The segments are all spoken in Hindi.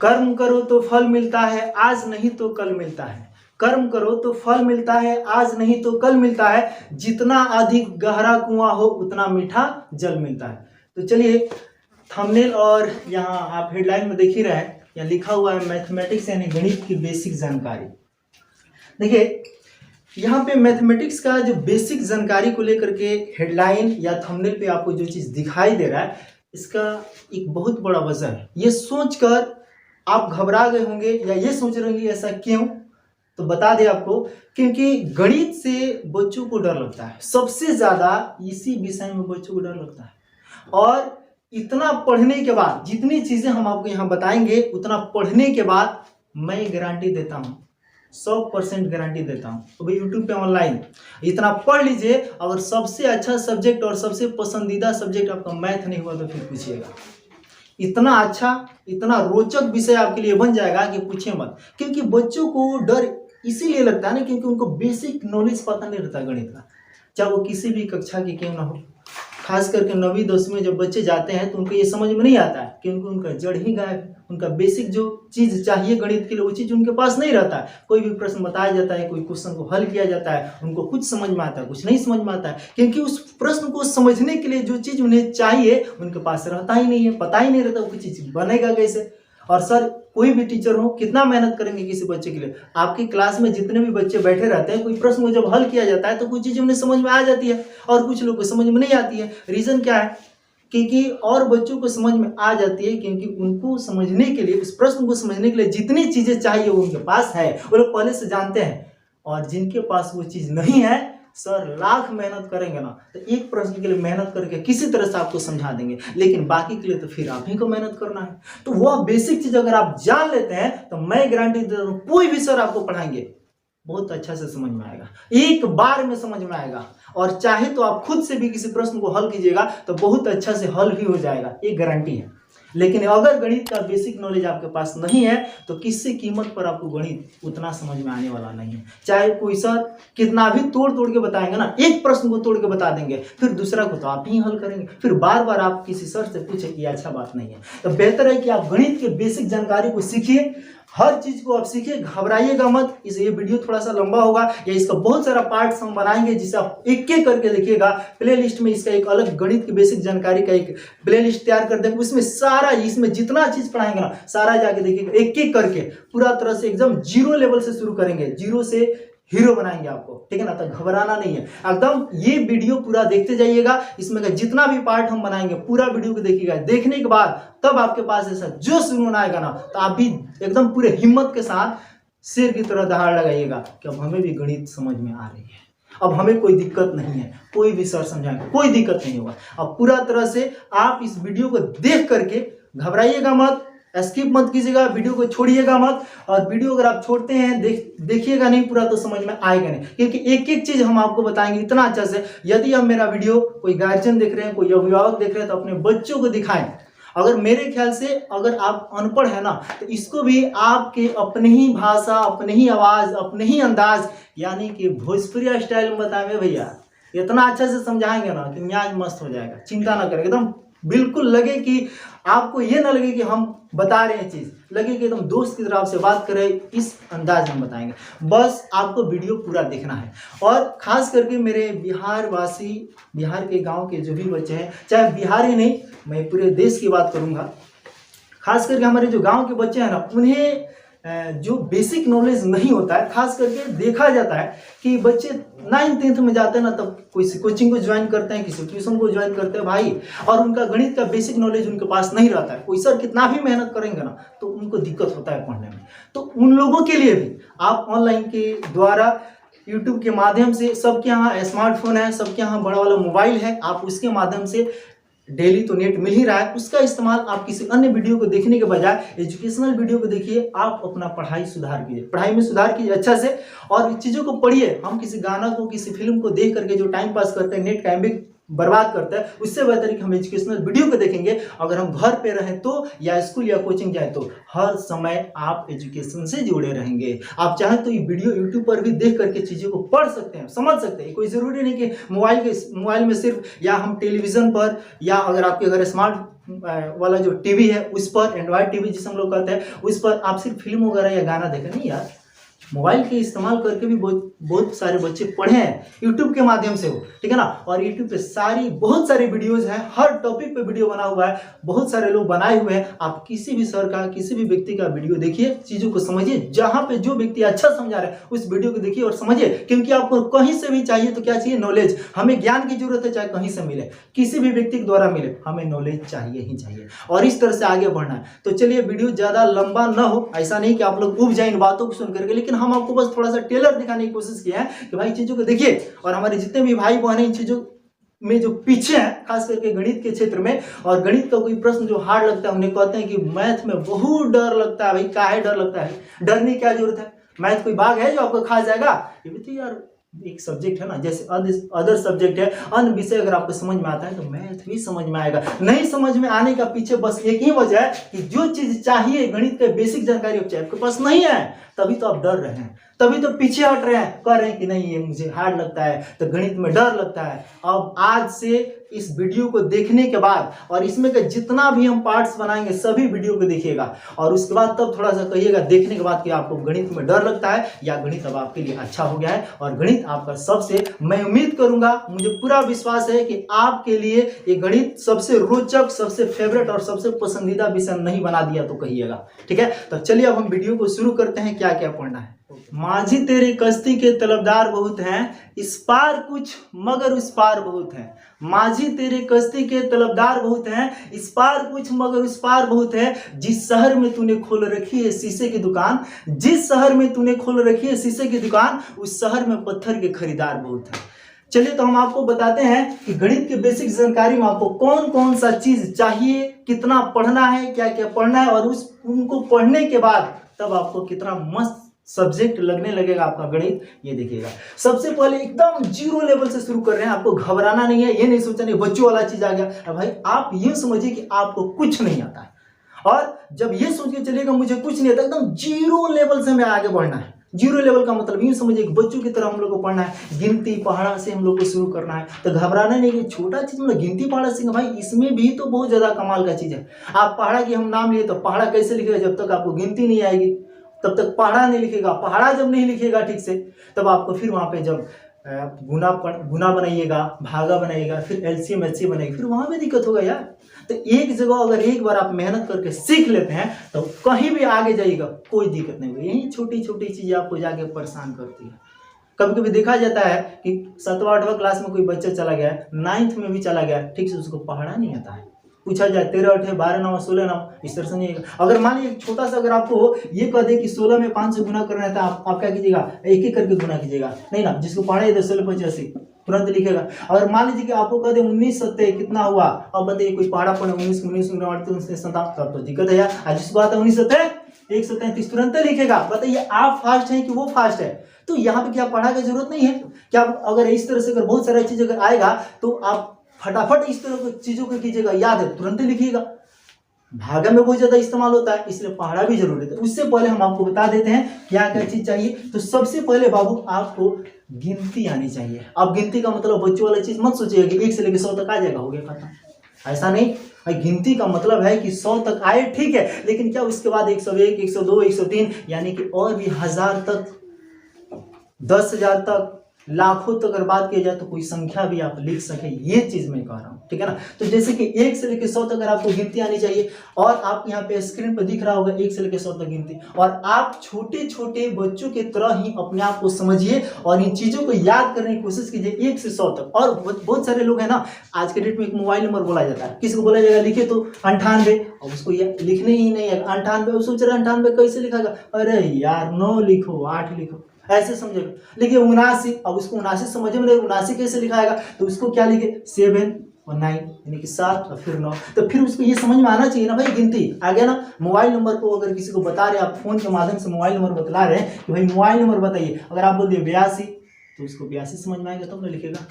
कर्म करो तो फल मिलता है, आज नहीं तो कल मिलता है। कर्म करो तो फल मिलता है, आज नहीं तो कल मिलता है। जितना अधिक गहरा कुआं हो उतना मीठा जल मिलता है। तो चलिए, थंबनेल और यहाँ आप हेडलाइन में देख ही रहे हैं, यहाँ लिखा हुआ है मैथमेटिक्स यानी गणित की बेसिक जानकारी। देखिए, यहाँ पे मैथमेटिक्स का जो बेसिक जानकारी को लेकर के हेडलाइन या थंबनेल पे आपको जो चीज़ दिखाई दे रहा है, इसका एक बहुत बड़ा वजह है। ये सोचकर आप घबरा गए होंगे या ये सोच रहे होंगे ऐसा क्यों, तो बता दें आपको, क्योंकि गणित से बच्चों को डर लगता है। सबसे ज़्यादा इसी विषय में बच्चों को डर लगता है। और इतना पढ़ने के बाद, जितनी चीज़ें हम आपको यहाँ बताएंगे, उतना पढ़ने के बाद मैं गारंटी देता हूँ, 100% गारंटी देता हूँ। तो भाई यूट्यूब पे ऑनलाइन इतना पढ़ लीजिए। अगर सबसे अच्छा सब्जेक्ट और सबसे पसंदीदा सब्जेक्ट आपका मैथ नहीं हुआ तो फिर पूछिएगा। इतना अच्छा, इतना रोचक विषय आपके लिए बन जाएगा कि पूछिए मत। क्योंकि बच्चों को डर इसीलिए लगता है ना, क्योंकि उनको बेसिक नॉलेज पता नहीं रहता गणित का, चाहे वो किसी भी कक्षा की क्यों ना हो। खास करके 9वीं 10वीं में जब बच्चे जाते हैं तो उनको ये समझ में नहीं आता है, क्योंकि उनका जड़ ही गायब है। उनका बेसिक जो चीज़ चाहिए गणित के लिए, वो चीज़ उनके पास नहीं रहता है। कोई भी प्रश्न बताया जाता है, कोई क्वेश्चन को हल किया जाता है, उनको कुछ समझ में आता है, कुछ नहीं समझ में आता है, क्योंकि उस प्रश्न को समझने के लिए जो चीज़ उन्हें चाहिए उनके पास रहता ही नहीं है। पता ही नहीं रहता वो चीज़ बनेगा कैसे। और सर, कोई भी टीचर हो, कितना मेहनत करेंगे किसी बच्चे के लिए। आपकी क्लास में जितने भी बच्चे बैठे रहते हैं, कोई प्रश्न को जब हल किया जाता है तो कुछ चीज़ें उन्हें समझ में आ जाती है और कुछ लोग को समझ में नहीं आती है। रीज़न क्या है? क्योंकि और बच्चों को समझ में आ जाती है क्योंकि उनको समझने के लिए, उस प्रश्न को समझने के लिए जितनी चीज़ें चाहिए वो उनके पास है, वो लोग पहले से जानते हैं। और जिनके पास वो चीज़ नहीं है, सर लाख मेहनत करेंगे ना तो एक प्रश्न के लिए मेहनत करके किसी तरह से आपको समझा देंगे, लेकिन बाकी के लिए तो फिर आप ही को मेहनत करना है। तो वह बेसिक चीज़ अगर आप जान लेते हैं तो मैं गारंटी देता हूँ, कोई भी सर आपको पढ़ाएंगे बहुत अच्छा से समझ में आएगा, एक बार में समझ में आएगा। और चाहे तो आप खुद से भी किसी प्रश्न को हल कीजिएगा तो बहुत अच्छा से हल भी हो जाएगा, ये गारंटी है। लेकिन अगर गणित का बेसिक नॉलेज आपके पास नहीं है तो किसी कीमत पर आपको गणित उतना समझ में आने वाला नहीं है। चाहे कोई सर कितना भी तोड़ तोड़ के बताएंगे ना, एक प्रश्न को तोड़ के बता देंगे, फिर दूसरा को तो आप ही हल करेंगे, फिर बार बार आप किसी सर से पूछे कि अच्छा बात नहीं है। तो बेहतर है कि आप गणित के बेसिक जानकारी को सीखिए, हर चीज को आप सीखिए, घबराइएगा मत। ये वीडियो थोड़ा सा लंबा होगा या इसका बहुत सारा पार्ट्स हम बनाएंगे जिसे आप एक एक करके देखिएगा। प्लेलिस्ट में इसका एक अलग गणित की बेसिक जानकारी का एक प्लेलिस्ट तैयार कर देंगे, उसमें सारा, इसमें जितना चीज पढ़ाएंगे ना सारा जाके देखिएगा, एक एक करके पूरा तरह से एकदम जीरो लेवल से शुरू करेंगे, जीरो से हीरो बनाएंगे आपको, ठीक है ना। तो घबराना नहीं है, एकदम ये वीडियो पूरा देखते जाइएगा। इसमें का जितना भी पार्ट हम बनाएंगे पूरा वीडियो को देखिएगा। देखने के बाद तब आपके पास ऐसा जो सुनना आएगा ना तो आप भी एकदम पूरे हिम्मत के साथ शेर की तरह दहाड़ लगाइएगा कि अब हमें भी गणित समझ में आ रही है, अब हमें कोई दिक्कत नहीं है, कोई भी सर समझाएंगे कोई दिक्कत नहीं होगा। अब पूरा तरह से आप इस वीडियो को देख करके घबराइएगा मत, स्किप मत कीजिएगा, वीडियो को छोड़िएगा मत। और वीडियो अगर आप छोड़ते हैं, देखिएगा नहीं पूरा तो समझ में आएगा नहीं, क्योंकि एक एक चीज हम आपको बताएंगे इतना अच्छा से। यदि आप मेरा वीडियो कोई गार्जियन देख रहे हैं, कोई अभिभावक देख रहे हैं तो अपने बच्चों को दिखाएं। अगर मेरे ख्याल से अगर आप अनपढ़ है ना तो इसको भी आपके अपने ही भाषा, अपने ही आवाज, अपने ही अंदाज यानी कि भोजपुरी स्टाइल में बताएंगे भैया, इतना अच्छा से समझाएंगे ना कि मियाज मस्त हो जाएगा। चिंता ना करें, एकदम बिल्कुल लगे कि आपको ये ना लगे कि हम बता रहे हैं चीज़, लगे कि एकदम दोस्त की तरफ से बात करें, इस अंदाज में बताएंगे। बस आपको वीडियो पूरा देखना है। और खास करके मेरे बिहार वासी, बिहार के गांव के जो भी बच्चे हैं, चाहे बिहार ही नहीं मैं पूरे देश की बात करूंगा, खास करके हमारे जो गांव के बच्चे हैं ना उन्हें जो बेसिक नॉलेज नहीं होता है। खास करके देखा जाता है कि बच्चे 9th 10th में जाते हैं ना तब कोई कोचिंग को ज्वाइन करते हैं, किसी ट्यूशन को ज्वाइन करते हैं भाई, और उनका गणित का बेसिक नॉलेज उनके पास नहीं रहता है। कोई सर कितना भी मेहनत करेंगे ना तो उनको दिक्कत होता है पढ़ने में। तो उन लोगों के लिए भी आप ऑनलाइन के द्वारा, यूट्यूब के माध्यम से, सबके यहाँ स्मार्टफोन है, सबके यहाँ बड़ा वाला मोबाइल है, आप उसके माध्यम से डेली तो नेट मिल ही रहा है, उसका इस्तेमाल आप किसी अन्य वीडियो को देखने के बजाय एजुकेशनल वीडियो को देखिए। आप अपना पढ़ाई सुधार कीजिए, पढ़ाई में सुधार कीजिए अच्छा से, और चीज़ों को पढ़िए। हम किसी गाना को, किसी फिल्म को देख करके जो टाइम पास करते हैं, नेट का एमबी बर्बाद करता है, उससे बेहतर है कि हम एजुकेशनल वीडियो को देखेंगे। अगर हम घर पे रहें तो, या स्कूल या कोचिंग जाए तो, हर समय आप एजुकेशन से जुड़े रहेंगे। आप चाहें तो ये वीडियो यूट्यूब पर भी देख करके चीज़ों को पढ़ सकते हैं, समझ सकते हैं। कोई ज़रूरी नहीं कि मोबाइल में सिर्फ, या हम टेलीविज़न पर, या अगर आपके घर वाला जो टीवी है उस पर, एंड्रॉयड टीवी जिसे हम लोग कहते हैं, उस पर आप सिर्फ फिल्म वगैरह या गाना देखें नहीं यार, मोबाइल के इस्तेमाल करके भी बहुत सारे बच्चे पढ़े हैं यूट्यूब के माध्यम से हो, ठीक है ना। और यूट्यूब पे बहुत सारी वीडियोस हैं, हर टॉपिक पे वीडियो बना हुआ है, बहुत सारे लोग बनाए हुए हैं। आप किसी भी सर का, किसी भी व्यक्ति का वीडियो देखिए, चीजों को समझिए, जहां पे जो व्यक्ति अच्छा समझा रहा है उस वीडियो को देखिए और समझिए, क्योंकि आपको कहीं से भी चाहिए तो क्या चाहिए, नॉलेज। हमें ज्ञान की जरूरत है, चाहे कहीं से मिले, किसी भी व्यक्ति के द्वारा मिले, हमें नॉलेज चाहिए ही चाहिए और इस तरह से आगे बढ़ना है। तो चलिए वीडियो ज्यादा लंबा ना हो, ऐसा नहीं कि आप लोग उब जाए इन बातों को सुन करके, लेकिन हम आपको बस थोड़ा सा टेलर दिखाने की कोशिश की है कि भाई चीजों को देखिए। और हमारे जितने भी भाई बहन इन चीजों में जो पीछे हैं, खास करके गणित के क्षेत्र में, और गणित का कोई प्रश्न जो हार्ड लगता है, उन्हें कहते हैं कि मैथ में बहुत डर लगता है। भाई काहे डर लगता है, डरने की क्या जरूरत है, मैथ कोई बाघ है जो आपको खा जाएगा। ये भी तो यार एक सब्जेक्ट है ना, जैसे अदर सब्जेक्ट है, अन्य विषय अगर आपको समझ में आता है तो मैथ भी समझ में आएगा। नहीं समझ में आने का पीछे बस एक ही वजह है कि जो चीज चाहिए, गणित के बेसिक जानकारी आपके पास नहीं है, तभी तो आप डर रहे हैं, तभी तो पीछे हट रहे हैं, कह रहे हैं कि नहीं ये मुझे हार्ड लगता है, तो गणित में डर लगता है। अब आज से इस वीडियो को देखने के बाद और इसमें के जितना भी हम पार्ट्स बनाएंगे सभी वीडियो को देखिएगा और उसके बाद तब थोड़ा सा कहिएगा देखने के बाद कि आपको गणित में डर लगता है या गणित अब आपके लिए अच्छा हो गया है। और गणित आपका सबसे, मैं उम्मीद करूंगा, मुझे पूरा विश्वास है कि आपके लिए ये गणित सबसे रोचक, सबसे फेवरेट और सबसे पसंदीदा विषय नहीं बना दिया तो कहिएगा, ठीक है। तो चलिए अब हम वीडियो को शुरू करते हैं, क्या क्या पढ़ना है। माझी तेरी कश्ती के तलबदार बहुत हैं, इस पार कुछ मगर उस पार बहुत है। माझी तेरे कश्ती के तलबदार बहुत हैं, इस पार कुछ मगर उस पार बहुत है। जिस शहर में तूने खोल रखी है शीशे की दुकान, जिस शहर में तूने खोल रखी है शीशे की दुकान, उस शहर में पत्थर के खरीदार बहुत है। चलिए तो हम आपको बताते हैं कि गणित के बेसिक जानकारी में आपको कौन कौन सा चीज चाहिए, कितना पढ़ना है, क्या क्या पढ़ना है, और उनको पढ़ने के बाद तब आपको कितना मस्त सब्जेक्ट लगने लगेगा आपका गणित, ये देखिएगा। सबसे पहले एकदम जीरो लेवल से शुरू कर रहे हैं, आपको घबराना नहीं है, ये नहीं सोचना नहीं बच्चों वाला चीज आ गया। भाई आप ये समझिए कि आपको कुछ नहीं आता है, और जब ये सोच के चलिएगा मुझे कुछ नहीं आता, एकदम जीरो लेवल से हमें आगे बढ़ना है। जीरो लेवल का मतलब यूं समझिए कि बच्चों की तरह हम लोग को पढ़ना है, गिनती पहाड़ा से हम लोग को शुरू करना है। तो घबराना नहीं कि छोटा चीज मतलब गिनती पहाड़ा सीखना, भाई इसमें भी तो बहुत ज्यादा कमाल का चीज है। आप पहाड़ा की हम नाम लिए तो पहाड़ा कैसे लिखेगा, जब तक आपको गिनती नहीं आएगी तब तक पहाड़ा नहीं लिखेगा। पहाड़ा जब नहीं लिखेगा ठीक से, तब आपको फिर वहां पे जब गुना बनाइएगा, भागा बनाइएगा, फिर एलसीएम एचसीएम बनाइएगा, फिर वहां भी दिक्कत होगा यार। तो एक जगह अगर एक बार आप मेहनत करके सीख लेते हैं तो कहीं भी आगे जाइएगा कोई दिक्कत नहीं होगी। यही छोटी छोटी चीजें आपको जाके परेशान करती है। कभी कभी देखा जाता है कि 7वां 8वां क्लास में कोई बच्चा चला गया, 9th में भी चला गया, ठीक से उसको पढ़ना नहीं आता है। पूछा जाए 13 8 12 9 16 9, इस तरह से नहीं। अगर मान लीजिए छोटा सा अगर आपको ये कह दे कि 16 में 5 से गुना करना है तो आप क्या कीजिएगा, एक एक करके गुना कीजिएगा, नहीं ना, जिसको पढ़े 16 85 तुरंत लिखेगा। अगर मान लीजिए कि आपको कह दे 19 7 कितना हुआ, अब बताइए कोई पहाड़ा पढ़े 19 19 तब तो दिक्कत है यार। आज जिसको आता है 19 7 137 तुरंत लिखेगा। बताइए आप फास्ट है कि वो फास्ट है। तो यहाँ पे क्या पढ़ा की जरूरत नहीं है क्या। अगर इस तरह से अगर बहुत सारा चीज अगर आएगा तो आप फटाफट इस तरह की चीजों को कीजिएगा, याद है तुरंत लिखिएगा। भागा में बहुत ज्यादा इस्तेमाल होता है, इसलिए पहाड़ा भी जरूरी है। उससे पहले हम आपको बता देते हैं क्या क्या चीज चाहिए। तो सबसे पहले बाबू आपको गिनती आनी चाहिए। अब गिनती का मतलब बच्चों वाला चीज मत सोचिएगा कि 1 से लेकर 100 तक आ जाएगा, हो गया खत्म, ऐसा नहीं। भाई गिनती का मतलब है कि 100 तक आए ठीक है, लेकिन क्या उसके बाद 101 102 103 यानी कि और भी 1000 तक, 10,000 तक, लाखों तक अगर बात की जाए तो कोई संख्या भी आप लिख सके, ये चीज मैं कह रहा हूं, ठीक है ना। तो जैसे कि 1 से लेकर 100 तक अगर आपको गिनती आनी चाहिए, और आप यहाँ पे स्क्रीन पर दिख रहा होगा 1 से लेकर 100 तक गिनती, और आप छोटे छोटे बच्चों की तरह ही अपने आप को समझिए और इन चीजों को याद करने की कोशिश कीजिए 1 से 100 तक। और बहुत सारे लोग हैं ना, आज के डेट में एक मोबाइल नंबर बोला जाता है, किसी को बोला जाएगा लिखे तो 98, और उसको लिखने ही नहीं है 98, सोच रहे 98 कैसे लिखागा, अरे यार 9 लिखो 8 लिखो, ऐसे समझेगा। लिखिए 79, अब उसको 79 समझ में नहीं, 79 कैसे लिखाएगा, तो उसको क्या लिखे 7 और 9 यानी कि 7 और फिर 9। तो फिर उसको ये समझ में आना चाहिए ना भाई, गिनती आ गया ना। मोबाइल नंबर को अगर किसी को बता रहे, आप फोन के माध्यम से मोबाइल नंबर बतला रहे हैं कि भाई मोबाइल नंबर बताइए, अगर आप बोल दिए 82 तो उसको 82 समझ में आएगा, तब ना लिखेगा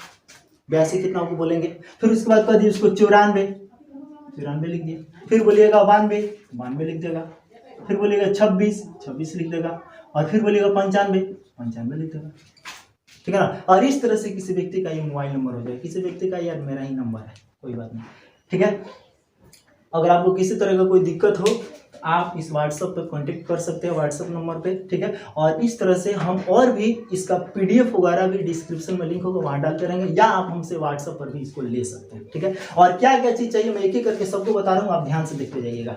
82 कितना आपको बोलेंगे। फिर उसके बाद कह दिए उसको 94 लिख दिए, फिर बोलिएगा 92 लिख देगा, फिर बोलिएगा 26 लिख देगा, और फिर बोलिएगा 95 लिख देगा, ठीक है ना। और इस तरह से किसी व्यक्ति का ये मोबाइल नंबर हो जाए, किसी व्यक्ति का यार मेरा ही नंबर है, कोई बात नहीं, ठीक है। अगर आपको किसी तरह का कोई दिक्कत हो आप इस व्हाट्सएप पर कांटेक्ट कर सकते हैं, व्हाट्सएप नंबर पे, ठीक है। और इस तरह से हम और भी इसका पीडीएफ वगैरह भी डिस्क्रिप्शन में लिंक होगा वहाँ डालते रहेंगे, या आप हमसे व्हाट्सएप पर भी इसको ले सकते हैं, ठीक है। और क्या क्या चीज़ चाहिए मैं एक एक करके सबको बता रहा हूँ, आप ध्यान से देखते जाइएगा।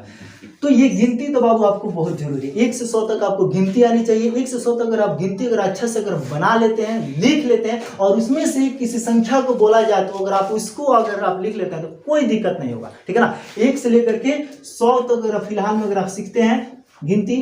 तो ये गिनती तो बाबू आपको बहुत जरूरी है, 1 से 100 तक आपको गिनती आनी चाहिए। 1 से 100 तक अगर आप गिनती अगर अच्छा से अगर बना लेते हैं, लिख लेते हैं, और उसमें से किसी संख्या को बोला जाए तो अगर आप उसको अगर आप लिख लेते हैं तो कोई दिक्कत नहीं होगा, ठीक है ना। 1 से लेकर के 100 तक अगर फिलहाल में अगर आप सीखते हैं गिनती,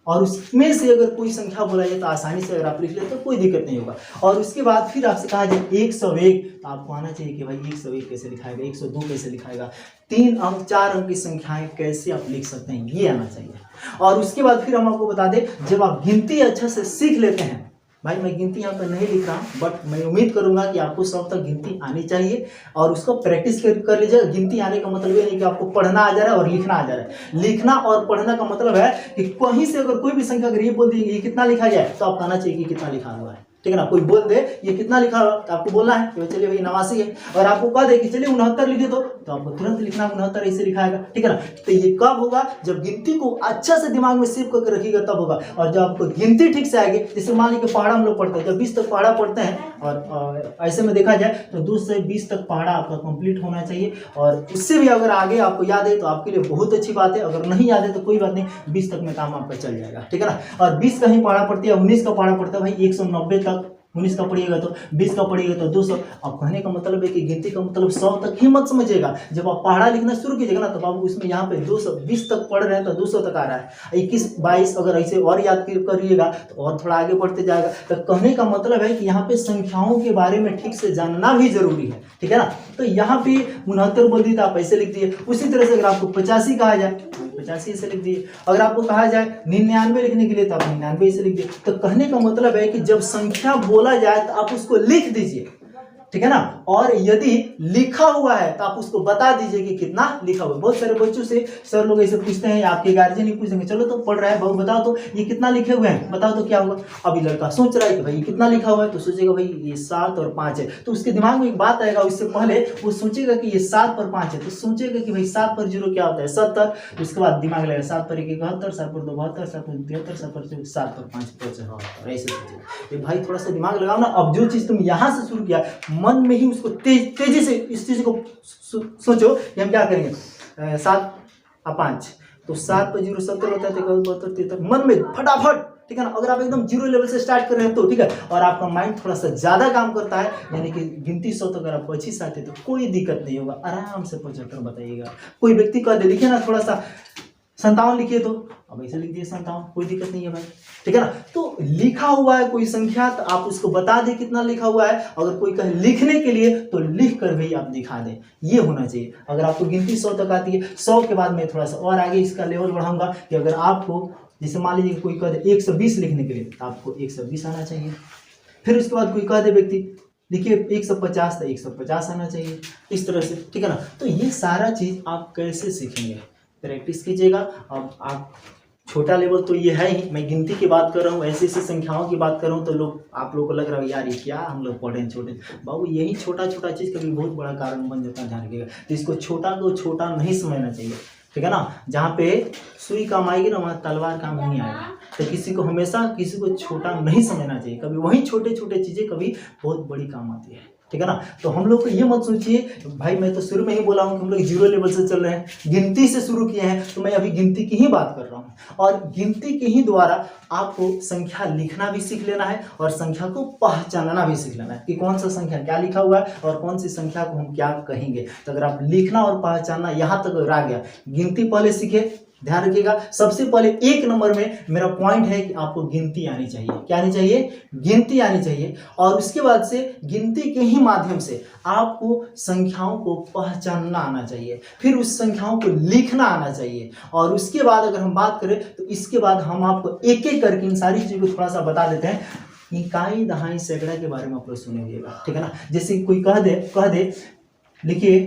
और उसमें से अगर कोई संख्या बोला जाए तो आसानी से अगर आप लिख लेते तो कोई दिक्कत नहीं होगा। और उसके बाद फिर आपसे कहा जाए 101, तो आपको आना चाहिए कि भाई 101 कैसे लिखाएगा, 102 कैसे लिखाएगा, 3 अंक 4 अंक की संख्याएं कैसे आप लिख सकते हैं, ये आना चाहिए। और उसके बाद फिर हम आपको बता दें, जब आप गिनती अच्छा से सीख लेते हैं, भाई मैं गिनती यहाँ पर नहीं लिख रहा हूँ, बट मैं उम्मीद करूंगा कि आपको 100 तक गिनती आनी चाहिए और उसको प्रैक्टिस कर लीजिएगा। गिनती आने का मतलब ये नहीं कि आपको पढ़ना आ जा रहा है और लिखना आ जा रहा है। लिखना और पढ़ना का मतलब है कि कहीं से अगर कोई भी संख्या अगर ये बोल दी ये कितना लिखा जाए तो आप कहना चाहिए कि कितना लिखा हुआ है, ठीक है ना। कोई बोल दे ये कितना लिखा हुआ तो आपको बोलना है कि चलिए भाई 89 है, और आपको कह दे कि चलिए 69 लिखे तो आपको तुरंत लिखना 69 ऐसे लिखाएगा, ठीक है ना। तो ये कब होगा, जब गिनती को अच्छा से दिमाग में सेव करके रखिएगा तब होगा। और जब आपको गिनती ठीक से आएगी, जैसे मान लीजिए पहाड़ा हम लोग पढ़ते हैं, जब 20 तक पहाड़ा पढ़ते हैं और ऐसे में देखा जाए तो 2 से 20 तक पहाड़ा आपका कंप्लीट होना चाहिए। और उससे भी अगर आगे आपको याद है तो आपके लिए बहुत अच्छी बात है, अगर नहीं याद है तो कोई बात नहीं, 20 तक में काम आपका चल जाएगा, ठीक है ना। और 20 का ही पहाड़ा पढ़ती है, 19 का पहाड़ा पढ़ता है भाई 190 तक, 19 का पढ़िएगा तो 20 का पढ़िएगा तो 200। अब कहने का मतलब है कि गिनती का मतलब 100 तक ही मत समझिएगा। जब आप पहाड़ा लिखना शुरू कीजिएगा ना तो बाबू उसमें यहाँ पे 220 तक पढ़ रहे हैं तो 200 तक आ रहा है, 21 22 अगर ऐसे और याद करिएगा तो और थोड़ा आगे बढ़ते जाएगा। तो कहने का मतलब है कि यहाँ पे संख्याओं के बारे में ठीक से जानना भी जरूरी है, ठीक है ना। तो यहाँ पे 69 बोल दी तो आप ऐसे लिख दिए। उसी तरह से अगर आपको 85 कहा जाए 85 ऐसे लिख दिए। अगर आपको कहा जाए 99 लिखने के लिए तो आप 99 ऐसे लिख दिए। तो कहने का मतलब है कि जब संख्या बोला जाए तो आप उसको लिख दीजिए, ठीक है ना। और यदि लिखा हुआ है तो आप उसको बता दीजिए कि कितना लिखा हुआ है। बहुत सारे बच्चों से सर लोग ऐसे पूछते हैं, आपके गार्जियन ही पूछेंगे चलो तो पढ़ रहा है बहू बताओ तो ये कितना लिखे हुए हैं, बताओ तो क्या हुआ। अभी लड़का सोच रहा है कि भाई ये कितना लिखा हुआ है, तो सोचेगा भाई ये 7 और 5 है, तो उसके दिमाग में एक बात आएगा, उससे पहले वो सोचेगा कि ये 7 पर 5 है, तो सोचेगा कि भाई 7 पर 0 क्या होता है 70। उसके बाद दिमाग लगेगा 7 पर 1 71, 7 पर 2 72, 7 पर 73, 7 पर 5 75, ऐसे सोचेगा। भाई थोड़ा सा दिमाग लगाओ ना। अब जो चीज़ तुम यहाँ से शुरू किया मन में ही उसको तेजी से इस चीज को सोचो कि हम क्या करेंगे 7 और 5, तो 7 पर 0 70 होता है, 72 73 मन में फटाफट, ठीक है ना। अगर आप एकदम 0 लेवल से स्टार्ट कर रहे हैं तो ठीक है, और आपका माइंड थोड़ा सा ज्यादा काम करता है, यानी कि गिनती 100 तक अगर आप 25 आते तो कोई दिक्कत नहीं होगा, आराम से 75 बताइएगा। कोई व्यक्ति कह दे लिखिए ना थोड़ा सा 57 लिखिए, तो अब ऐसे लिख दिए 57, कोई दिक्कत नहीं है भाई, ठीक है ना। तो लिखा हुआ है कोई संख्या तो आप उसको बता दें कितना लिखा हुआ है। अगर कोई कहे लिखने के लिए तो लिख कर भी आप दिखा दें, ये होना चाहिए। अगर आपको गिनती 100 तक आती है, 100 के बाद मैं थोड़ा सा और आगे इसका लेवल बढ़ाऊंगा कि अगर आपको जैसे मान लीजिए कोई कह दे 120 लिखने के लिए तो आपको 120 आना चाहिए। फिर उसके बाद कोई कह दे व्यक्ति देखिए 150 तो 150 आना चाहिए, इस तरह से, ठीक है ना। तो ये सारा चीज़ आप कैसे सीखेंगे, प्रैक्टिस कीजिएगा। अब आप छोटा लेवल तो ये है ही, मैं गिनती की बात कर रहा हूँ, ऐसी ऐसी संख्याओं की बात कर रहा हूँ, तो आप लोगों को लग रहा है यार ये क्या हम लोग पढ़े छोटे, बाबू यही छोटा छोटा चीज़ कभी बहुत बड़ा कारण बन जाता है, ध्यान रखिएगा। तो इसको छोटा को छोटा नहीं समझना चाहिए, ठीक है ना। जहाँ पे सुई काम आएगी ना वहाँ तलवार काम नहीं आएगा। तो किसी को हमेशा किसी को छोटा नहीं समझना चाहिए, कभी वही छोटे छोटे चीज़ें कभी बहुत बड़ी काम आती है, ठीक है ना। तो हम लोग को ये मत सोचिए भाई, मैं तो शुरू में ही बोला हूँ कि हम लोग 0 लेवल से चल रहे हैं, गिनती से शुरू किए हैं, तो मैं अभी गिनती की ही बात कर रहा हूँ। और गिनती के ही द्वारा आपको संख्या लिखना भी सीख लेना है और संख्या को पहचानना भी सीख लेना है कि कौन सा संख्या क्या लिखा हुआ है और कौन सी संख्या को हम क्या कहेंगे। तो अगर आप लिखना और पहचानना यहाँ तक अगर आ गया, गिनती पहले सीखे, ध्यान रखिएगा। सबसे पहले 1 नंबर में मेरा पॉइंट है कि आपको गिनती आनी चाहिए। क्या आनी चाहिए? गिनती आनी चाहिए। और उसके बाद से गिनती के ही माध्यम से आपको संख्याओं को पहचानना आना चाहिए, फिर उस संख्याओं को लिखना आना चाहिए। और उसके बाद अगर हम बात करें तो इसके बाद हम आपको एक एक करके इन सारी चीज़ों को थोड़ा सा बता देते हैं। इकाई, दहाई, सैकड़ा के बारे में आप लोग सुनेंगे, ठीक है ना। जैसे कोई कह दे लिखिए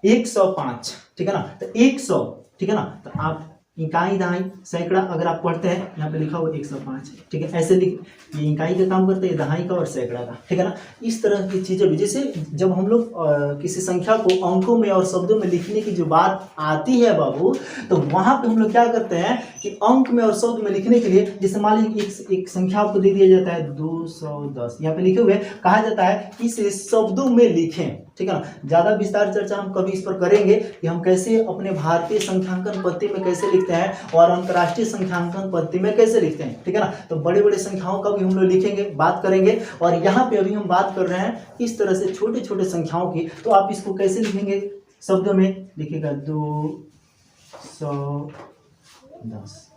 105, ठीक है ना। तो 100, ठीक है ना। तो आप इकाई दहाई सैकड़ा अगर आप पढ़ते हैं यहाँ पे लिखा हुआ 105, ठीक है, ऐसे लिख, ये इकाई का काम करते हैं, दहाई का और सैकड़ा का, ठीक है ना। इस तरह की चीज़ें भी, जैसे जब हम लोग किसी संख्या को अंकों में और शब्दों में लिखने की जो बात आती है बाबू, तो वहाँ पे हम लोग क्या करते हैं कि अंक में और शब्द में लिखने के लिए, जैसे मान लीजिए एक संख्या आपको दे दिया जाता है 210, यहाँ पे लिखे हुए कहा जाता है इसे शब्दों में लिखें, ठीक है ना। ज़्यादा विस्तार चर्चा हम कभी इस पर करेंगे कि हम कैसे अपने भारतीय संख्यांकन पद्धति में कैसे लिखते हैं और अंतर्राष्ट्रीय संख्यांकन पद्धति में कैसे लिखते हैं, ठीक है ना। तो बड़े बड़े संख्याओं का भी हम लोग लिखेंगे, बात करेंगे। और यहाँ पे अभी हम बात कर रहे हैं इस तरह से छोटे छोटे संख्याओं की, तो आप इसको कैसे लिखेंगे, शब्दों में लिखेगा 210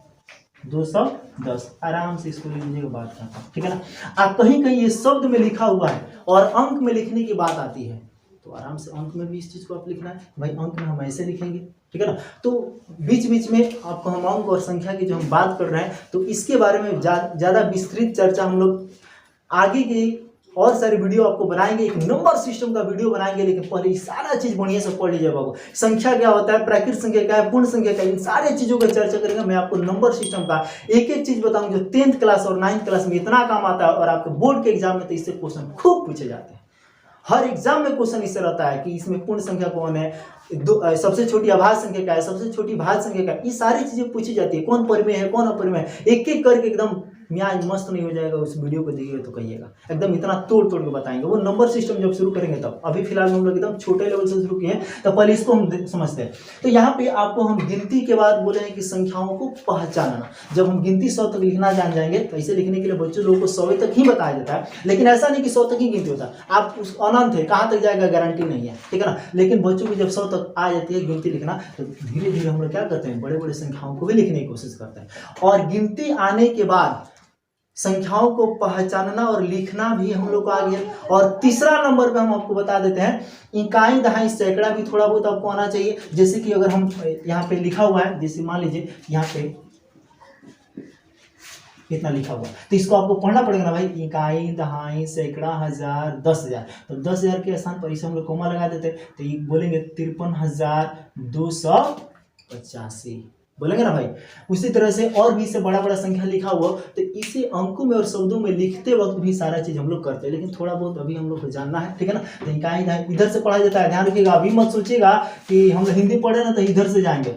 आराम से इसको लिखने की बात करता हूँ, ठीक है ना। आप कहीं कहीं ये शब्द में लिखा हुआ है और अंक में लिखने की बात आती है, तो आराम से अंक में भी इस चीज़ को आप लिखना है, भाई अंक में हम ऐसे लिखेंगे, ठीक है ना। तो बीच बीच में आपको हम अंक और संख्या की जो हम बात कर रहे हैं, तो इसके बारे में ज़्यादा विस्तृत चर्चा हम लोग आगे की और सारी वीडियो आपको बनाएंगे, एक नंबर सिस्टम का वीडियो बनाएंगे। लेकिन पहले ये सारा चीज़ बढ़िया से पढ़ लीजिए बाबू, संख्या क्या होता है, प्राकृत संख्या क्या है, पूर्ण संख्या क्या है, इन सारी चीज़ों का चर्चा करेंगे। मैं आपको नंबर सिस्टम का एक एक चीज़ बताऊंगा जो 10th क्लास और 9th क्लास में इतना काम आता है, और आपके बोर्ड के एग्जाम में तो इससे क्वेश्चन खूब पूछे जाते हैं। हर एग्जाम में क्वेश्चन इससे रहता है कि इसमें पूर्ण संख्या कौन है, सबसे छोटी अभाज्य संख्या क्या है, सबसे छोटी भाज्य संख्या क्या है, ये सारी चीजें पूछी जाती है, कौन परिमेय है कौन अपरिमेय है, एक एक करके एकदम मियाज मस्त नहीं हो जाएगा। उस वीडियो को देखिएगा तो कहिएगा, एकदम इतना तोड़ तोड़ के बताएंगे। वो नंबर सिस्टम जब शुरू करेंगे तब, अभी फिलहाल हम लोग एकदम छोटे लेवल से शुरू किए हैं, तो पहले इसको हम समझते हैं। तो यहाँ पे आपको हम गिनती के बाद बोले हैं कि संख्याओं को पहचानना। जब हम गिनती 100 तक लिखना जान जाएंगे, तो ऐसे लिखने के लिए बच्चों लोगों को 100 तक ही बताया जाता है, लेकिन ऐसा नहीं कि 100 तक ही गिनती होता है। आप उस अनंत है, कहाँ तक जाएगा गारंटी नहीं है, ठीक है ना। लेकिन बच्चों को जब 100 तक आ जाती है गिनती लिखना, तो धीरे धीरे हम लोग क्या करते हैं, बड़े बड़े संख्याओं को भी लिखने की कोशिश करते हैं। और गिनती आने के बाद संख्याओं को पहचानना और लिखना भी हम लोग को आ गया। और तीसरा नंबर पे हम आपको बता देते हैं इकाई दहाई सैकड़ा भी थोड़ा बहुत आपको आना चाहिए। जैसे कि अगर हम यहाँ पे लिखा हुआ है, जैसे मान लीजिए यहाँ पे कितना लिखा हुआ, तो इसको आपको पढ़ना पड़ेगा ना भाई, इकाई दहाई सैकड़ा हजार 10,000। तो 10,000 के स्थान पर इसे हम लोग कोमा लगा देते, तो ये बोलेंगे 53,285 बोलेंगे ना भाई। उसी तरह से और भी इससे बड़ा बड़ा संख्या लिखा हुआ, तो इसे अंकों में और शब्दों में लिखते वक्त भी सारा चीज हम लोग करते हैं, लेकिन थोड़ा बहुत अभी हम लोग को जानना है, ठीक है ना। तो इकाई इधर से पढ़ा जाता है, ध्यान रखिएगा। अभी मत सोचिएगा कि हम हिंदी पढ़े ना तो इधर से जाएंगे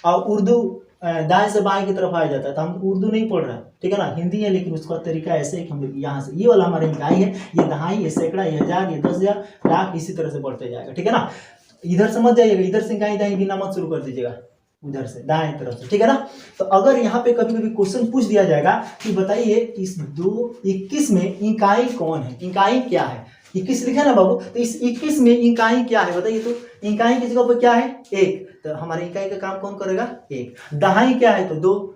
और उर्दू दाएं से बाएं की तरफ आ जाता है, तो हम उर्दू नहीं पढ़ रहे हैं, ठीक है ना, हिंदी है, लेकिन उसका तरीका ऐसे है कि हम लोग यहाँ से, ये वाला हमारा इकाई है, ये दहाई, ये सैकड़ा, ये हजार, ये 10,000, लाख, इसी तरह से बढ़ते जाएगा, ठीक है ना। इधर समझ जाइएगा, इधर से इकाई दहाई गिनना मत शुरू कर दीजिएगा, उधर से दाएं तरफ से, ठीक है ना। तो अगर यहाँ पे कभी कभी क्वेश्चन पूछ दिया जाएगा कि बताइए इस 21 में इकाई कौन है, इकाई क्या है, 21 लिखा है ना बाबू, तो इस 21 में इकाई क्या है बताइए। तो इकाई की जगह पर क्या है, 1, तो हमारे इकाई का काम कौन करेगा, 1। दहाई क्या है, तो 2,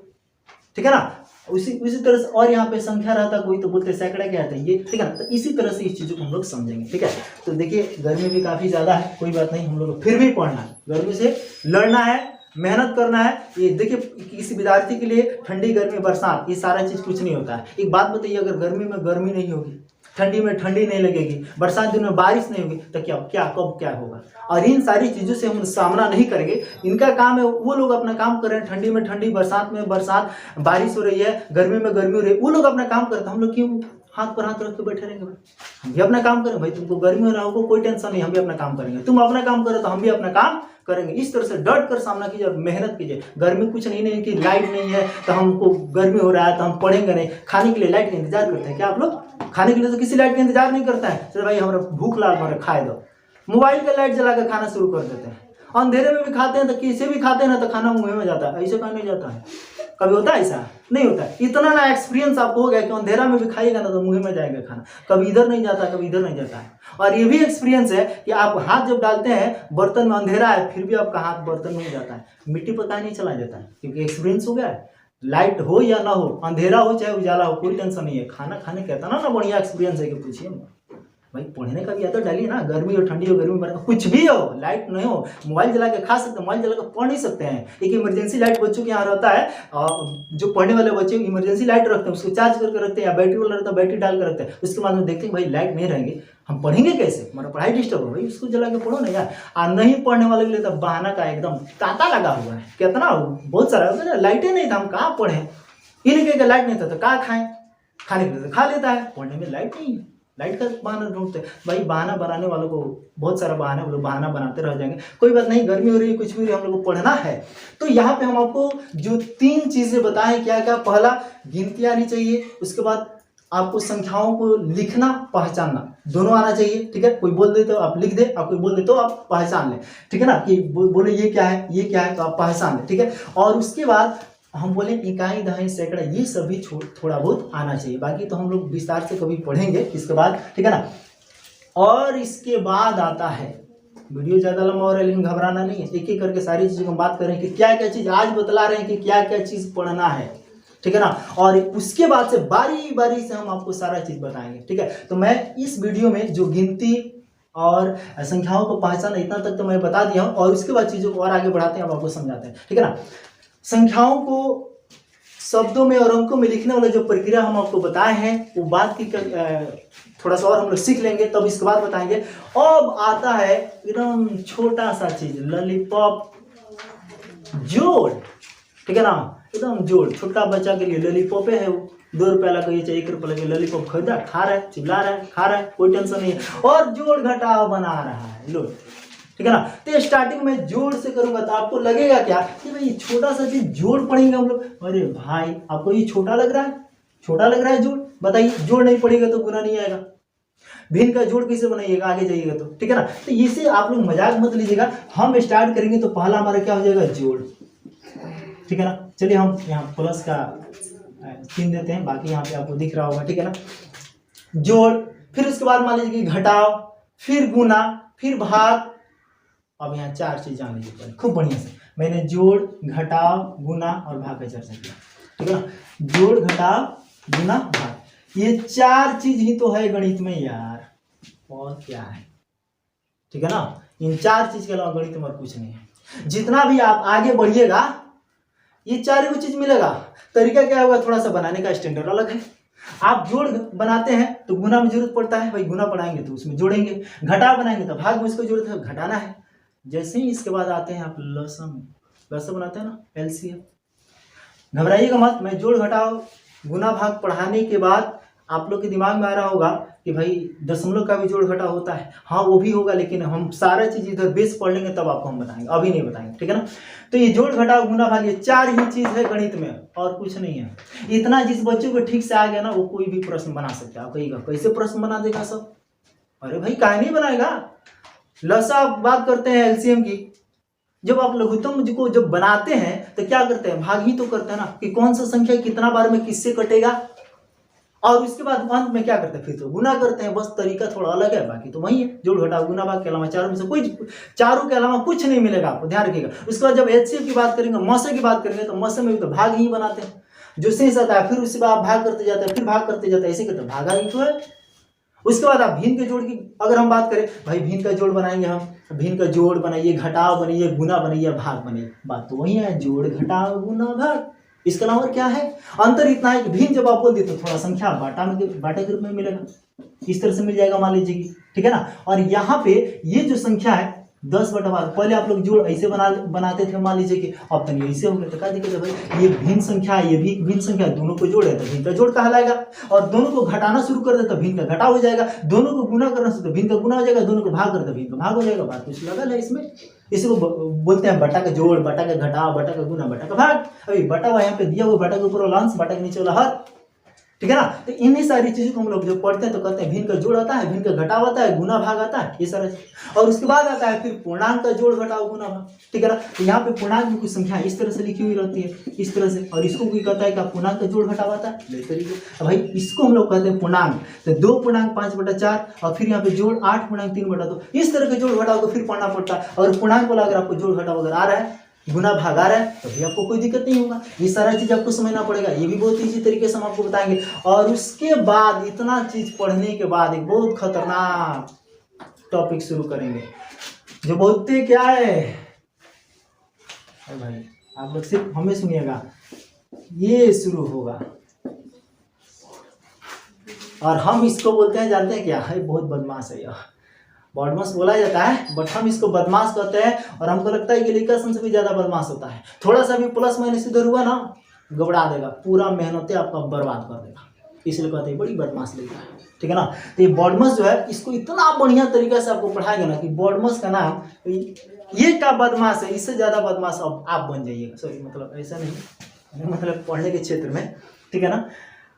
ठीक है ना। उसी तरह से और यहाँ पे संख्या रहता कोई तो बोलते सैकड़ा क्या है, ये, ठीक है ना। तो इसी तरह से इस चीजों को हम लोग समझेंगे, ठीक है। तो देखिए गर्मी भी काफी ज्यादा है, कोई बात नहीं, हम लोग फिर भी पढ़ना है, गर्मी से लड़ना है, मेहनत करना है। ये देखिए किसी विद्यार्थी के लिए ठंडी गर्मी बरसात ये सारा चीज कुछ नहीं होता है। एक बात बताइए, अगर गर्मी में गर्मी नहीं होगी, ठंडी में ठंडी नहीं लगेगी, बरसात दिन में बारिश नहीं होगी, तो कब क्या होगा। और इन सारी चीजों से हम सामना नहीं करेंगे। इनका काम है, वो लोग अपना काम कर रहे हैं, ठंडी में ठंडी, बरसात में बरसात, बारिश हो रही है, गर्मी में गर्मी हो रही है, वो लोग अपना काम करते हैं, हम लोग क्यों हाथ पर हाथ रख के बैठे रहेंगे भाई। हम भी अपना काम करें भाई, तुमको गर्मी हो रहा होगा कोई टेंशन नहीं, हम भी अपना काम करेंगे, तुम अपना काम करो तो हम भी अपना काम करेंगे। इस तरह से डट कर सामना कीजिए और मेहनत कीजिए। गर्मी कुछ नहीं कि लाइट नहीं है तो हमको गर्मी हो रहा है तो हम पढ़ेंगे नहीं। खाने के लिए लाइट का इंतजार करते हैं क्या आप लोग? खाने के लिए तो किसी लाइट का इंतजार नहीं करता है, चलो भाई हमारा भूख लाल हमारे खाए दो, मोबाइल का लाइट जला कर खाना शुरू कर देते हैं। अंधेरे में भी खाते हैं तो किसी भी खाते हैं ना तो खाना मुंह में जाता है, ऐसे कहा नहीं जाता है, कभी होता है ऐसा? नहीं होता है। इतना ना एक्सपीरियंस आपको हो गया कि अंधेरा में भी खाइएगा ना तो मुंह में जाएगा खाना, कभी इधर नहीं जाता कभी इधर नहीं जाता है। और ये भी एक्सपीरियंस है कि आप हाथ जब डालते हैं बर्तन में, अंधेरा है फिर भी आपका हाथ बर्तन में जाता है, मिट्टी पता नहीं चला जाता है, क्योंकि एक्सपीरियंस हो गया है। लाइट हो या ना हो, अंधेरा हो चाहे उजाला हो, कोई टेंशन नहीं है। खाना खाने का इतना ना बढ़िया एक्सपीरियंस है कि पूछिए। भाई पढ़ने का भी आदत डालिए ना, गर्मी हो ठंडी हो, गर्मी बरसात कुछ भी हो, लाइट नहीं हो, मोबाइल जला के खा सकते हैं, मोबाइल जला के पढ़ नहीं सकते हैं। एक इमरजेंसी लाइट बच्चों के यहाँ रहता है, जो पढ़ने वाले बच्चे इमरजेंसी लाइट रखते हैं, उसको चार्ज करके रखते हैं, या बैटरी वाला रहता है बैटरी डाल कर रखते हैं। उसके बाद में देखते हैं भाई लाइट नहीं रहेंगे, हम पढ़ेंगे कैसे, हमारा पढ़ाई डिस्टर्ब हो, भाई उसको जला के पढ़ो ना यार। और नहीं पढ़ने वाले के लिए तो बहाना का एकदम तांता लगा हुआ है, कितना बहुत सारा, लाइटें नहीं था हम कहाँ पढ़े, इन्हीं के लाइट नहीं था तो कहाँ खाएं, खाने के लिए तो खा लेता है, पढ़ने में लाइट नहीं है, लाइट का बहाना ढूंढते हैं। भाई बहाना बनाने वालों को बहुत सारा बहाना, वो लोग बहाना बनाते रह जाएंगे। कोई बात नहीं, गर्मी हो रही है, कुछ भी हो रही है, हम लोग को पढ़ना है। तो यहाँ पे हम आपको जो 3 चीजें बताएं, क्या क्या, पहला गिनती आनी चाहिए, उसके बाद आपको संख्याओं को लिखना पहचानना दोनों आना चाहिए, ठीक है। कोई बोल दे तो आप लिख दे, आप कोई बोल दे तो आप पहचान लें, ठीक है ना, कि बोले ये क्या है ये क्या है, तो आप पहचान लें, ठीक है। और उसके बाद हम बोले इकाई दहाई सैकड़ा, ये सभी थोड़ा बहुत आना चाहिए, बाकी तो हम लोग विस्तार से कभी पढ़ेंगे इसके बाद, ठीक है ना। और इसके बाद आता है, वीडियो ज़्यादा लंबा हो रहा है लेकिन घबराना नहीं है, एक एक करके सारी चीज़ों की हम बात करें कि क्या क्या चीज़ आज बतला रहे हैं कि क्या क्या चीज़ पढ़ना है, ठीक है ना। और उसके बाद से बारी बारी से हम आपको सारा चीज़ बताएंगे, ठीक है। तो मैं इस वीडियो में जो गिनती और संख्याओं को पहचाना इतना तक तो मैं बता दिया हूँ, और उसके बाद चीज़ों को और आगे बढ़ाते हैं, अब आपको समझाते हैं, ठीक है ना। संख्याओं को शब्दों में और अंकों में लिखने वाला जो प्रक्रिया हम आपको बताए हैं, वो बात की थोड़ा सा और हम लोग सीख लेंगे, तब इसके बाद बताएंगे। अब आता है एकदम छोटा सा चीज, लॉलीपॉप जोड़, ठीक है ना, एकदम जोड़। छोटा बच्चा के लिए लॉलीपॉप है, वो 2 रुपया लगा, चाहे 1 रुपया लगे, लॉलीपॉप खरीदा, खा रहा है, चिल्ला रहा है, खा रहा है, कोई टेंशन नहीं है, और जोड़ घटाव बना रहा है, लो, ठीक है ना। तो स्टार्टिंग में जोड़ से करूंगा तो आपको लगेगा क्या कि भाई छोटा सा चीज जोड़ पढ़ेंगे हम लोग, अरे भाई आपको ये छोटा लग रहा है, छोटा लग रहा है जोड़, बताइए जोड़ नहीं पड़ेगा तो गुना नहीं आएगा, भिन्न का जोड़ कैसे बनाइएगा आगे जाइएगा तो, ठीक है ना। तो इसे आप लोग मजाक मत लीजिएगा, हम स्टार्ट करेंगे तो पहला हमारा क्या हो जाएगा, जोड़, ठीक है ना। चलिए हम यहाँ प्लस का चिन्ह देते हैं, बाकी यहाँ पे आपको दिख रहा होगा, ठीक है ना। जोड़, फिर उसके बाद मान लीजिए कि घटाव, फिर गुना, फिर भाग। अब यहाँ 4 चीज जान लीजिए खूब बढ़िया से, मैंने जोड़ घटाव गुना और भाग का चर्चा किया, ठीक है ना। जोड़ घटाव गुना भाग, ये 4 चीज ही तो है गणित में यार, और क्या है, ठीक है ना। इन 4 चीज के अलावा गणित में और कुछ नहीं है। जितना भी आप आगे बढ़िएगा ये 4 चीज मिलेगा। तरीका क्या होगा, थोड़ा सा बनाने का स्टैंडर्ड अलग है। आप जोड़ बनाते हैं तो गुना में जरूरत पड़ता है, भाई गुना पढ़ाएंगे तो उसमें जोड़ेंगे, घटाव बनाएंगे तो भाग में इसको जरूरत है, घटाना है। जैसे ही इसके बाद आते हैं आप लसम बनाते हैं ना, एलसीएम। घबराइएगा मत, मैं जोड़ घटाव गुना भाग पढ़ाने के बाद आप लोग के दिमाग में आ रहा होगा कि भाई दशमलव का भी जोड़ घटाव होता है, हाँ वो भी होगा, लेकिन हम सारा चीज इधर बेस पढ़ लेंगे तब आपको हम बताएंगे, अभी नहीं बताएंगे, ठीक है ना। तो ये जोड़ घटाव गुना भाग, ये 4 ही चीज है गणित में, और कुछ नहीं है। इतना जिस बच्चों को ठीक से आ गया ना, वो कोई भी प्रश्न बना सकता है। आप कहिएगा कैसे प्रश्न बना देगा सब, अरे भाई काहे नहीं बनाएगा। लसा बात करते हैं एलसीएम की, जब आप लघुत्तम को जब बनाते हैं तो क्या करते हैं, भाग ही तो करते हैं ना, कि कौन सा संख्या कितना बार में किससे कटेगा, और उसके बाद अंत में क्या करते हैं, फिर तो गुना करते हैं। बस तरीका थोड़ा अलग है, बाकी तो वही है, जोड़ घटाव गुना भाग के अलावा चारों में से कोई, चारों के अलावा कुछ नहीं मिलेगा आपको, ध्यान रखिएगा। उसके बाद जब एचसीएफ की बात करेंगे, मसे की बात करेंगे, तो मसे में भी तो भाग ही बनाते हैं, जो शेष आता है फिर उसके बाद भाग करते जाते हैं, फिर भाग करते जाते हैं, ऐसे करते भागा ही तो है। उसके बाद आप भिन्न के जोड़ की अगर हम बात करें, भाई भिन्न का जोड़ बनाएंगे हम, भिन्न का जोड़ बनाइए, घटाव बनाइए, गुना बनाइए, भाग बनाइए, बात तो वही है, जोड़ घटाव गुना भाग। इसके अलावा क्या है, अंतर इतना है कि भिन्न जब आप बोल देते तो थोड़ा संख्या बाटा के रूप में मिलेगा, इस तरह से मिल जाएगा मान लीजिए, ठीक है ना। और यहाँ पे ये जो संख्या है 10/12, पहले आप लोग जोड़ ऐसे बनाते थे, मान लीजिए कि अब तो ऐसे हो गया, तो क्या दिक्कत है भाई, ये भिन्न संख्या है, ये भी भिन्न संख्या, दोनों को जोड़ है तो भिन्न का जोड़ कहलाएगा, और दोनों को घटाना शुरू कर दे तो भिन्न का घटाव हो जाएगा, दोनों को गुना करना से तो भिन्न का गुना हो जाएगा, दोनों को भाग कर तो भिन्न का भाग हो जाएगा। बात कुछ लगल है इसमें, इसको बोलते हैं बटा का जोड़, बटा का घटाव, बटा का गुना, बटा का भाग। अभी बटा हुआ यहाँ पे दिया हुआ, बटा के ऊपर वाला अंश, बटा के नीचे वाला हर, ठीक है ना। तो इन्हीं सारी चीजों को हम लोग जब पढ़ते हैं तो कहते हैं भिन्न का जोड़ आता है, भिन्न का घटाव आता है, गुना भाग आता है, ये सारा। और उसके बाद आता है फिर पूर्णांक का जोड़ घटाव गुना भाग, ठीक है ना। तो यहाँ पे पूर्णांक में कुछ संख्या इस तरह से लिखी हुई रहती है, इस तरह से, और इसको भी कहता है कि पूर्णांक का जोड़ घटाव आता है, इस तरीके। भाई इसको हम लोग कहते हैं पूर्णांक। तो 2.5/4, और फिर यहाँ पे जोड़ 8.3/2, इस तरह के जोड़ घटाव को फिर पढ़ना पड़ता है। और पूर्णांक वाला अगर आपको जोड़ घटाव अगर आ रहा है, गुना भाग आ रहा है तभी आपको कोई दिक्कत नहीं होगा। ये सारा चीज आपको समझना पड़ेगा, ये भी बहुत इजी तरीके से हम आपको बताएंगे। और उसके बाद इतना चीज पढ़ने के बाद एक बहुत खतरनाक टॉपिक शुरू करेंगे जो बोलते क्या है भाई, आप लोग सिर्फ हमें सुनिएगा, ये शुरू होगा और हम इसको बोलते हैं, जानते हैं क्या है? बहुत बदमाश है यह। बदमाश बोला जाता है बट हम इसको बदमाश कहते हैं और हमको लगता है कि लड़का से भी ज्यादा बदमाश होता है। थोड़ा सा भी प्लस माइनस इधर हुआ ना घबरा देगा, पूरा मेहनत आपका बर्बाद कर देगा, इसलिए कहते हैं बड़ी बदमाश लड़का है, ठीक है ना। तो ये बदमाश जो है इसको इतना बढ़िया तरीके से आपको पढ़ाएगा ना कि बदमाश का नाम ये क्या बदमाश है, इससे ज्यादा बदमाश अब आप बन जाइएगा। सॉरी मतलब ऐसा नहीं, मतलब पढ़ने के क्षेत्र में, ठीक है ना,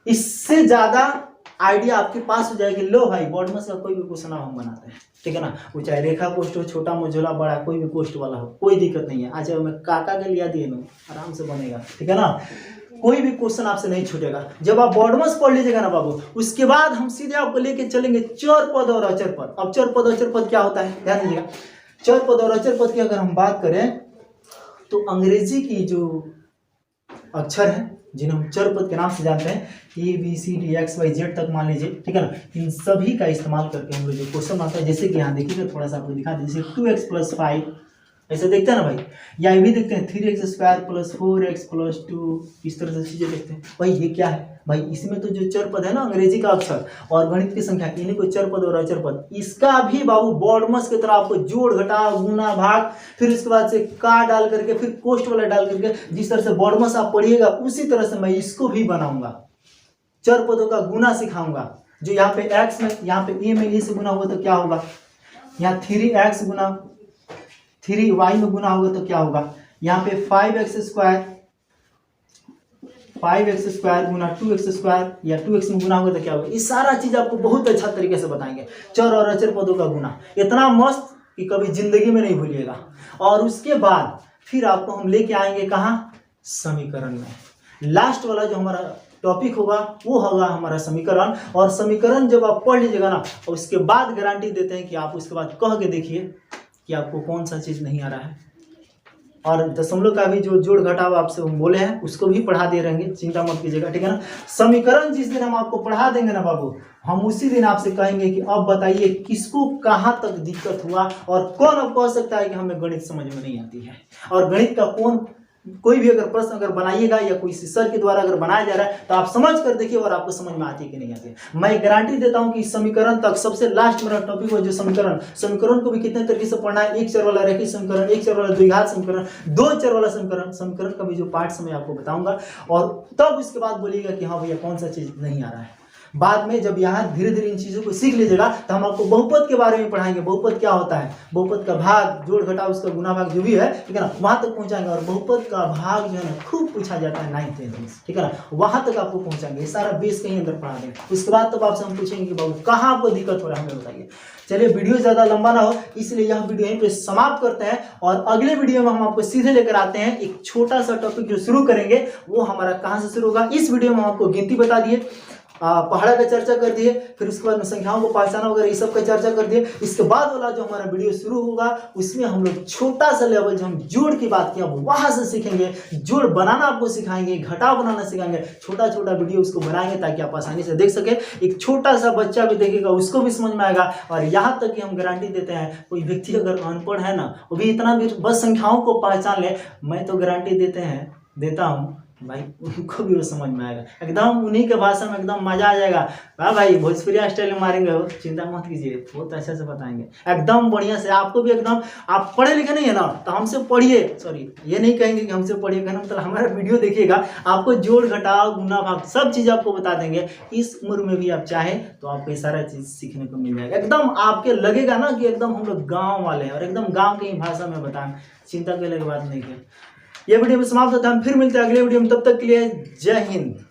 इससे ज्यादा आइडिया आपके पास हो जाएगी। लो भाई बॉडमस का कोई भी क्वेश्चन हम बनाते हैं, ठीक है ना, वो चाहे रेखा कोष्ट हो, छोटा मोजोला बड़ा, कोई भी कोष्ट वाला हो, कोई दिक्कत नहीं है। आज मैं काका के लिया दिए नो आराम से बनेगा, ठीक है ना, कोई भी क्वेश्चन आपसे नहीं छूटेगा। जब आप बॉडमस पढ़ लीजिएगा ना बाबू, उसके बाद हम सीधे आपको लेके चलेंगे चर पद और अचर पद। अब चर पद अचर पद क्या होता है ध्यान दीजिएगा। चर पद और अचर पद की अगर हम बात करें तो अंग्रेजी की जो अक्षर है जिन्हें हम चर पद के नाम से जानते हैं, ABCD XYZ तक मान लीजिए, ठीक है ना, इन सभी का इस्तेमाल करके हम लोग जो क्वेश्चन आता है, जैसे कि यहाँ देखिएगा थोड़ा सा आपको दिखा दें, जैसे 2x + 5 ऐसे देखते हैं ना भाई, या ये भी देखते हैं 3x² + 4x + 2, इस तरह से चीजें देखते हैं। भाई ये क्या है भाई, इसमें तो जो चर पद है ना अंग्रेजी का अक्षर और गणित की संख्या, इन्हीं को चर पद और अचर पद, इसका भी बाबू बॉडमस की तरह आपको जोड़ घटाव गुना भाग, फिर उसके बाद से का डाल करके, फिर कोष्ट वाला डाल करके, जिस तरह से बॉडमस आप पढ़िएगा उसी तरह से मैं इसको भी बनाऊंगा। चर पदों का गुना सिखाऊंगा, जो यहाँ पे x में, यहाँ पे a में a से गुना होगा तो क्या होगा, यहाँ 3x गुना 3y में गुना होगा तो क्या होगा, यहाँ पे 5x² गुना 2x² या 2x में गुना होगा तो क्या होगा। ये सारा चीज आपको बहुत अच्छा तरीके से बताएंगे, चर और अचर पदों का गुना, इतना मस्त कि कभी जिंदगी में नहीं भूलिएगा। और उसके बाद फिर आपको हम लेके आएंगे कहाँ, समीकरण में। लास्ट वाला जो हमारा टॉपिक होगा वो होगा हमारा समीकरण। और समीकरण जब आप पढ़ लीजिएगा ना, और उसके बाद गारंटी देते हैं कि आप उसके बाद कह के देखिए कि आपको कौन सा चीज नहीं आ रहा है। और दशमलव का भी जो जोड़ घटाव आपसे हम बोले हैं उसको भी पढ़ा दे रहेंगे, चिंता मत कीजिएगा, ठीक है ना। समीकरण जिस दिन हम आपको पढ़ा देंगे ना बाबू, हम उसी दिन आपसे कहेंगे कि अब बताइए किसको कहाँ तक दिक्कत हुआ और कौन अब कह सकता है कि हमें गणित समझ में नहीं आती है। और गणित का कोई भी अगर प्रश्न अगर बनाइएगा या कोई सर के द्वारा अगर बनाया जा रहा है तो आप समझ कर देखिए और आपको समझ में आती है कि नहीं आती है। मैं गारंटी देता हूं कि समीकरण तक सबसे लास्ट मेरा टॉपिक हो जो समीकरण को भी कितने तरीके से पढ़ना है, एक चर वाला रेखीय समीकरण, एक चर वाला द्विघात समीकरण, दो चर वाला समीकरण का भी जो पार्ट मैं आपको बताऊंगा। और तब उसके बाद बोलिएगा कि हाँ भैया कौन सा चीज नहीं आ रहा है। बाद में जब यहाँ धीरे धीरे इन चीजों को सीख लीजिएगा तो हम आपको बहुपद के बारे में पढ़ाएंगे। बहुपद क्या होता है, बहुपद का भाग, जोड़ घटाव, उसका गुना भाग जो भी है, ठीक है ना, वहां तक पहुंचाएंगे। और बहुपद का भाग जो है ना खूब पूछा जाता है 9th 10th में, ठीक है ना, वहां तक आपको पहुंचाएंगे। सारा बेस कहीं अंदर पढ़ा देंगे। उसके बाद तब आपसे हम पूछेंगे कि बाबू कहाँ आपको दिक्कत हो रहा है हमें बताइए। चलिए वीडियो ज्यादा लंबा ना हो इसलिए यह वीडियो यहीं पे समाप्त करते हैं और अगले वीडियो में हम आपको सीधे लेकर आते हैं एक छोटा सा टॉपिक जो शुरू करेंगे वो हमारा कहाँ से शुरू होगा। इस वीडियो में हम आपको गिनती बता दिए, पहाड़ा का चर्चा कर दिए, फिर उसके बाद में संख्याओं को पहचाना वगैरह ये सब का चर्चा कर दिए। इसके बाद वाला जो हमारा वीडियो शुरू होगा उसमें हम लोग छोटा सा लेवल जो हम जोड़ की बात किया वहां से सीखेंगे, जोड़ बनाना आपको सिखाएंगे, घटाव बनाना सिखाएंगे। छोटा छोटा वीडियो उसको बनाएंगे ताकि आप आसानी से देख सके। एक छोटा सा बच्चा भी देखेगा उसको भी समझ में आएगा। और यहाँ तक कि हम गारंटी देते हैं कोई व्यक्ति अगर अनपढ़ है ना वो भी इतना भी बस संख्याओं को पहचान ले, मैं तो गारंटी देता हूँ भाई उनको भी वो समझ में आएगा। एकदम उन्हीं के भाषा में एकदम मजा आ जाएगा। हाँ भाई भोजपुरी स्टाइल में मारेंगे वो, चिंता मत कीजिए, बहुत अच्छे से बताएंगे एकदम बढ़िया से। आपको भी एकदम, आप पढ़े लिखे नहीं है ना तो हमसे पढ़िए, सॉरी ये नहीं कहेंगे कि हमसे पढ़िए, कहना मतलब हमारा वीडियो देखिएगा, आपको जोड़ घटाव गुना भाग सब चीज़ आपको बता देंगे। इस उम्र में भी आप चाहें तो आपको ये सारा चीज़ सीखने को मिल जाएगा। एकदम आपके लगेगा ना कि एकदम हम लोग गाँव वाले हैं और एकदम गाँव की भाषा में बताएं, चिंता करने की बात नहीं है। ये वीडियो में समाप्त होता है, हम फिर मिलते हैं अगले वीडियो में, तब तक के लिए जय हिंद।